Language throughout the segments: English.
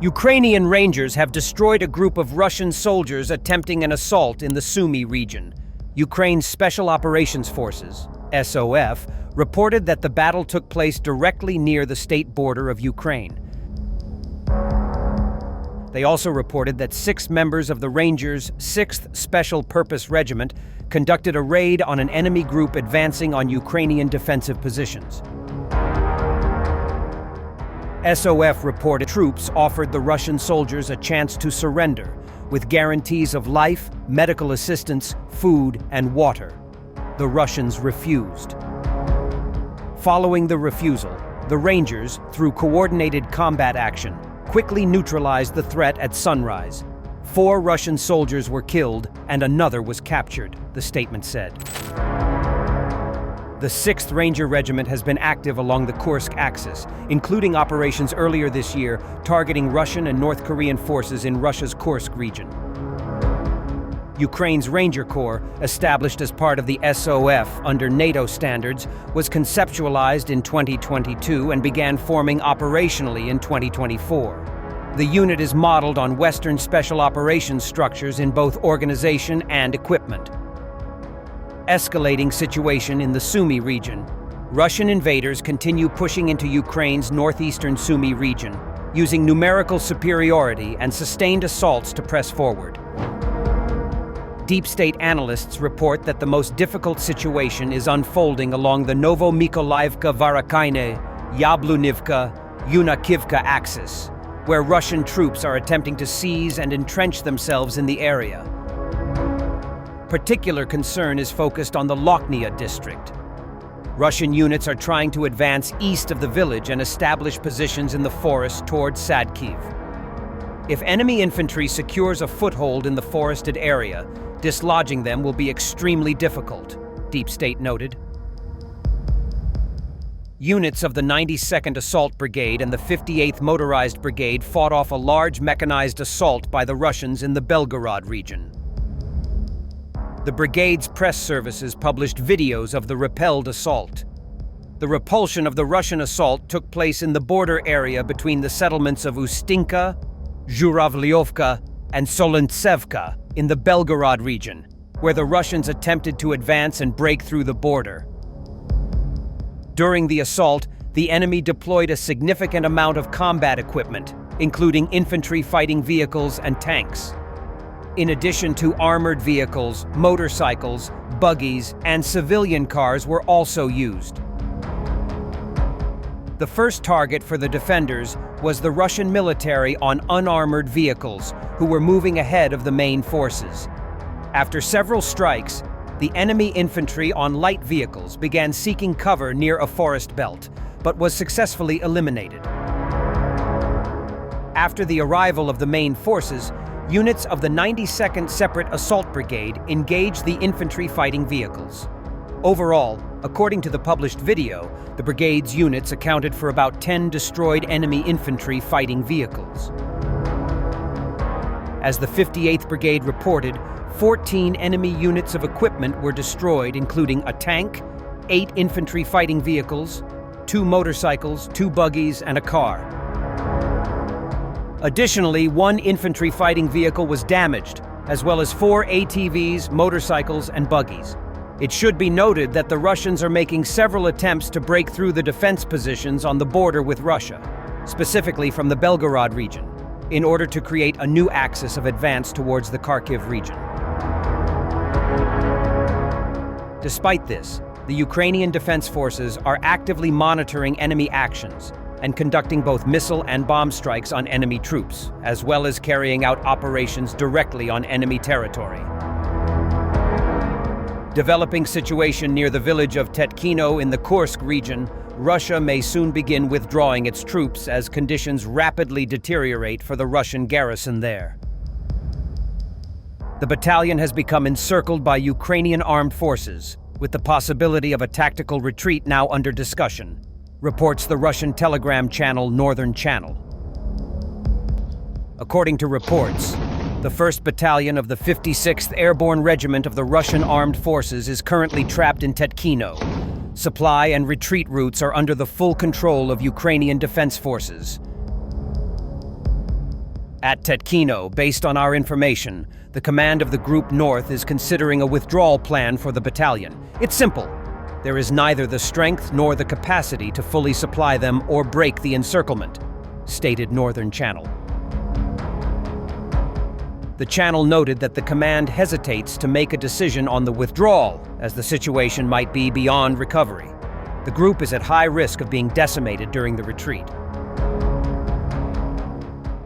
Ukrainian Rangers have destroyed a group of Russian soldiers attempting an assault in the Sumy region. Ukraine's Special Operations Forces, SOF, reported that the battle took place directly near the state border of Ukraine. They also reported that 6 members of the Rangers' 6th Special Purpose Regiment conducted a raid on an enemy group advancing on Ukrainian defensive positions. SOF reported troops offered the Russian soldiers a chance to surrender, with guarantees of life, medical assistance, food, and water. The Russians refused. Following the refusal, the Rangers, through coordinated combat action, quickly neutralized the threat at sunrise. 4 Russian soldiers were killed and another was captured, the statement said. The 6th Ranger Regiment has been active along the Kursk axis, including operations earlier this year targeting Russian and North Korean forces in Russia's Kursk region. Ukraine's Ranger Corps, established as part of the SOF under NATO standards, was conceptualized in 2022 and began forming operationally in 2024. The unit is modeled on Western special operations structures in both organization and equipment. Escalating situation in the Sumy region. Russian invaders continue pushing into Ukraine's northeastern Sumy region, using numerical superiority and sustained assaults to press forward. Deep state analysts report that the most difficult situation is unfolding along the Novo-Mykolaiivka-Varakayne-Yablunivka-Yunakivka axis, where Russian troops are attempting to seize and entrench themselves in the area. Particular concern is focused on the Lochnia district. Russian units are trying to advance east of the village and establish positions in the forest towards Sadkiv. If enemy infantry secures a foothold in the forested area, dislodging them will be extremely difficult, Deep State noted. Units of the 92nd Assault Brigade and the 58th Motorized Brigade fought off a large mechanized assault by the Russians in the Belgorod region. The brigade's press services published videos of the repelled assault. The repulsion of the Russian assault took place in the border area between the settlements of Ustinka, Zhuravlyovka, and Solentsevka in the Belgorod region, where the Russians attempted to advance and break through the border. During the assault, the enemy deployed a significant amount of combat equipment, including infantry fighting vehicles and tanks. In addition to armored vehicles, motorcycles, buggies, and civilian cars were also used. The first target for the defenders was the Russian military on unarmored vehicles, who were moving ahead of the main forces. After several strikes, the enemy infantry on light vehicles began seeking cover near a forest belt, but was successfully eliminated. After the arrival of the main forces, units of the 92nd Separate Assault Brigade engaged the infantry fighting vehicles. Overall, according to the published video, the brigade's units accounted for about 10 destroyed enemy infantry fighting vehicles. As the 58th Brigade reported, 14 enemy units of equipment were destroyed, including a tank, 8 infantry fighting vehicles, 2 motorcycles, 2 buggies, and a car. Additionally, 1 infantry fighting vehicle was damaged, as well as 4 ATVs, motorcycles, and buggies. It should be noted that the Russians are making several attempts to break through the defense positions on the border with Russia, specifically from the Belgorod region, in order to create a new axis of advance towards the Kharkiv region. Despite this, the Ukrainian Defense Forces are actively monitoring enemy actions and conducting both missile and bomb strikes on enemy troops, as well as carrying out operations directly on enemy territory. Developing situation near the village of Tetkino in the Kursk region, Russia may soon begin withdrawing its troops as conditions rapidly deteriorate for the Russian garrison there. The battalion has become encircled by Ukrainian armed forces, with the possibility of a tactical retreat now under discussion, reports the Russian telegram channel Northern Channel. According to reports, the 1st Battalion of the 56th Airborne Regiment of the Russian Armed Forces is currently trapped in Tetkino. Supply and retreat routes are under the full control of Ukrainian Defense Forces. At Tetkino, based on our information, the command of the Group North is considering a withdrawal plan for the battalion. It's simple. There is neither the strength nor the capacity to fully supply them or break the encirclement, stated Northern Channel. The channel noted that the command hesitates to make a decision on the withdrawal, as the situation might be beyond recovery. The group is at high risk of being decimated during the retreat.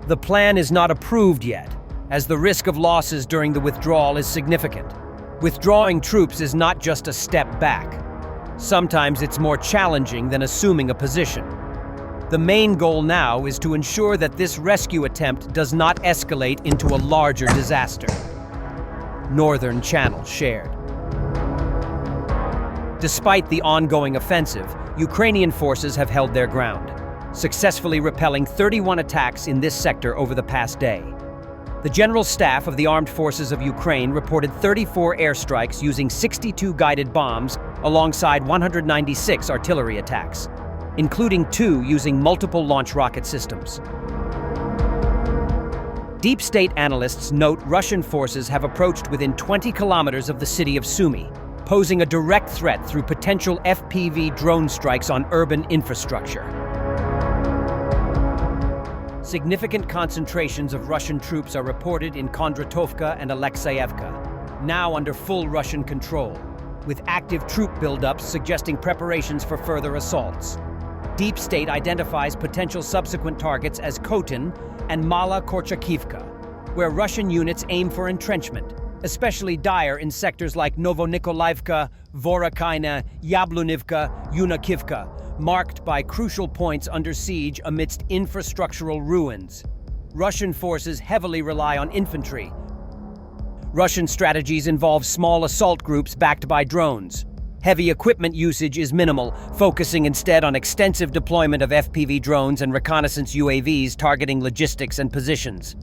The plan is not approved yet, as the risk of losses during the withdrawal is significant. Withdrawing troops is not just a step back. Sometimes it's more challenging than assuming a position. The main goal now is to ensure that this rescue attempt does not escalate into a larger disaster. Northern Channel shared. Despite the ongoing offensive, Ukrainian forces have held their ground, successfully repelling 31 attacks in this sector over the past day. The General Staff of the Armed Forces of Ukraine reported 34 airstrikes using 62 guided bombs alongside 196 artillery attacks, including 2 using multiple launch rocket systems. Deep state analysts note Russian forces have approached within 20 kilometers of the city of Sumy, posing a direct threat through potential FPV drone strikes on urban infrastructure. Significant concentrations of Russian troops are reported in Kondratovka and Alexeyevka, now under full Russian control, with active troop buildups suggesting preparations for further assaults. Deep State identifies potential subsequent targets as Khotin and Mala Korchakivka, where Russian units aim for entrenchment, especially dire in sectors like Novonikolivka, Vorokina, Yablunivka, Yunakivka, marked by crucial points under siege amidst infrastructural ruins. Russian forces heavily rely on infantry. Russian strategies involve small assault groups backed by drones. Heavy equipment usage is minimal, focusing instead on extensive deployment of FPV drones and reconnaissance UAVs targeting logistics and positions.